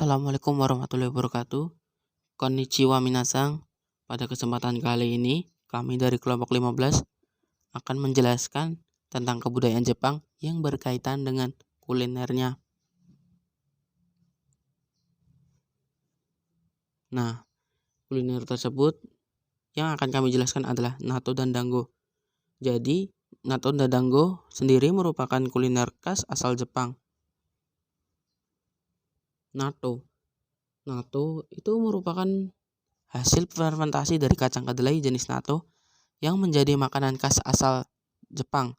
Assalamualaikum warahmatullahi wabarakatuh. Konnichiwa minasang. Pada kesempatan kali ini, kami dari kelompok 15 akan menjelaskan tentang kebudayaan Jepang yang berkaitan dengan kulinernya. Nah, kuliner tersebut yang akan kami jelaskan adalah natto dan dango. Jadi, natto dan dango sendiri merupakan kuliner khas asal Jepang. Natto itu merupakan hasil fermentasi dari kacang kedelai jenis natto yang menjadi makanan khas asal Jepang.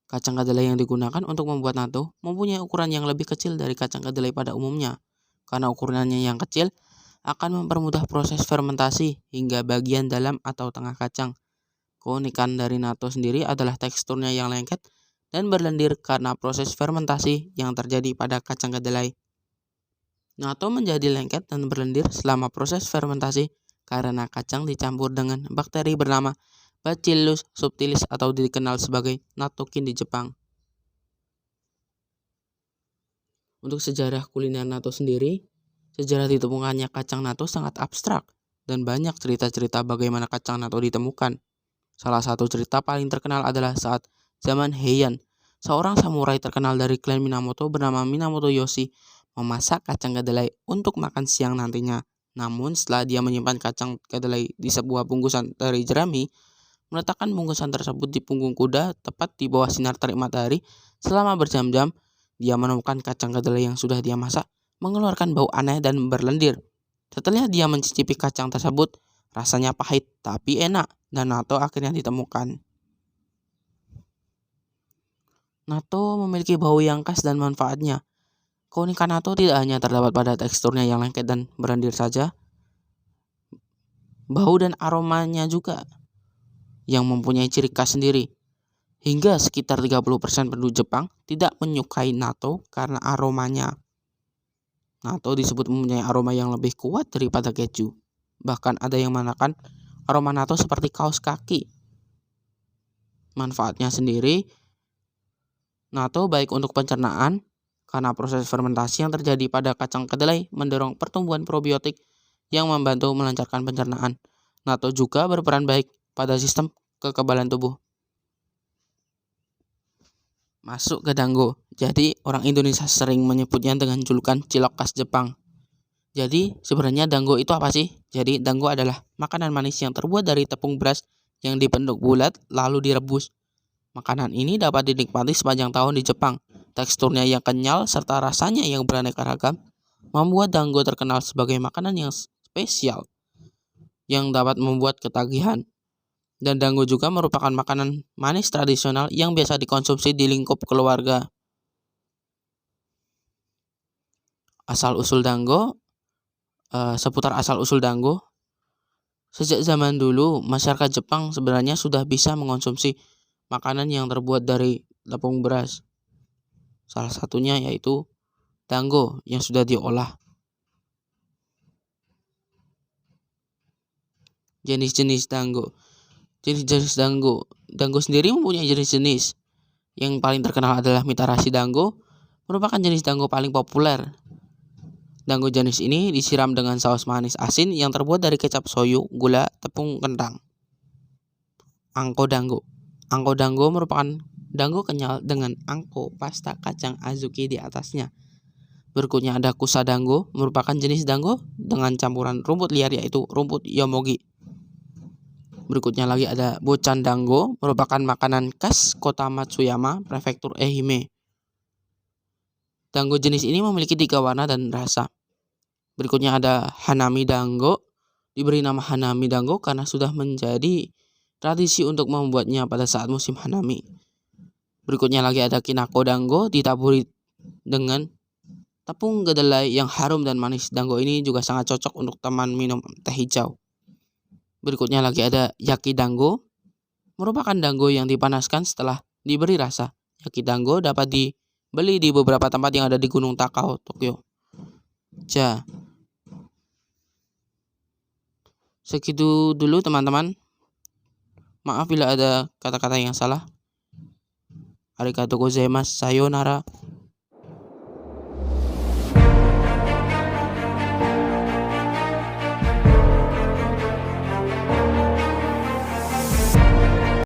Kacang kedelai yang digunakan untuk membuat natto mempunyai ukuran yang lebih kecil dari kacang kedelai pada umumnya. Karena ukurannya yang kecil akan mempermudah proses fermentasi hingga bagian dalam atau tengah kacang. Keunikan dari natto sendiri adalah teksturnya yang lengket dan berlendir karena proses fermentasi yang terjadi pada kacang kedelai. Natto menjadi lengket dan berlendir selama proses fermentasi karena kacang dicampur dengan bakteri bernama Bacillus subtilis atau dikenal sebagai nattokin di Jepang. Untuk sejarah kuliner natto sendiri, sejarah ditemukannya kacang natto sangat abstrak dan banyak cerita-cerita bagaimana kacang natto ditemukan. Salah satu cerita paling terkenal adalah saat zaman Heian, seorang samurai terkenal dari klan Minamoto bernama Minamoto Yoshi memasak kacang kedelai untuk makan siang nantinya. Namun setelah dia menyimpan kacang kedelai di sebuah bungkusan dari jerami, meletakkan bungkusan tersebut di punggung kuda tepat di bawah sinar terik matahari selama berjam-jam, dia menemukan kacang kedelai yang sudah dia masak mengeluarkan bau aneh dan berlendir. Setelah dia mencicipi kacang tersebut, rasanya pahit tapi enak dan natto akhirnya ditemukan. Natto memiliki bau yang khas dan manfaatnya. Keunikan natto tidak hanya terdapat pada teksturnya yang lengket dan berlendir saja, bau dan aromanya juga yang mempunyai ciri khas sendiri. Hingga sekitar 30% penduduk Jepang tidak menyukai natto karena aromanya. Natto disebut mempunyai aroma yang lebih kuat daripada keju. Bahkan ada yang mengatakan aroma natto seperti kaos kaki. Manfaatnya sendiri, natto baik untuk pencernaan karena proses fermentasi yang terjadi pada kacang kedelai mendorong pertumbuhan probiotik yang membantu melancarkan pencernaan. Natto juga berperan baik pada sistem kekebalan tubuh. Masuk ke dango. Jadi orang Indonesia sering menyebutnya dengan julukan cilok khas Jepang. Jadi sebenarnya dango itu apa sih? Jadi dango adalah makanan manis yang terbuat dari tepung beras yang dibentuk bulat lalu direbus. Makanan ini dapat dinikmati sepanjang tahun di Jepang. Teksturnya yang kenyal serta rasanya yang beraneka ragam membuat dango terkenal sebagai makanan yang spesial yang dapat membuat ketagihan. Dan dango juga merupakan makanan manis tradisional yang biasa dikonsumsi di lingkup keluarga. Asal-usul dango, seputar asal-usul dango. Sejak zaman dulu, masyarakat Jepang sebenarnya sudah bisa mengonsumsi makanan yang terbuat dari tepung beras. Salah satunya yaitu dango yang sudah diolah. Jenis-jenis dango. Jenis-jenis dango. Dango sendiri mempunyai jenis-jenis. Yang paling terkenal adalah Mitarashi dango, merupakan jenis dango paling populer. Dango jenis ini disiram dengan saus manis asin yang terbuat dari kecap soyu, gula, tepung kentang. Angko dango. Angko dango merupakan dango kenyal dengan angko pasta kacang azuki di atasnya. Berikutnya ada kusa dango, merupakan jenis dango dengan campuran rumput liar yaitu rumput yomogi. Berikutnya lagi ada bochan dango, merupakan makanan khas kota Matsuyama, prefektur Ehime. Dango jenis ini memiliki 3 warna dan rasa. Berikutnya ada hanami dango, diberi nama hanami dango karena sudah menjadi tradisi untuk membuatnya pada saat musim hanami. Berikutnya lagi ada kinako dango, ditaburi dengan tepung kedelai yang harum dan manis. Dango ini juga sangat cocok untuk teman minum teh hijau. Berikutnya lagi ada yaki dango, merupakan dango yang dipanaskan setelah diberi rasa. Yaki dango dapat dibeli di beberapa tempat yang ada di Gunung Takao, Tokyo. Segitu dulu teman-teman. Maaf bila ada kata-kata yang salah. Arigatou gozaimasu. Sayonara.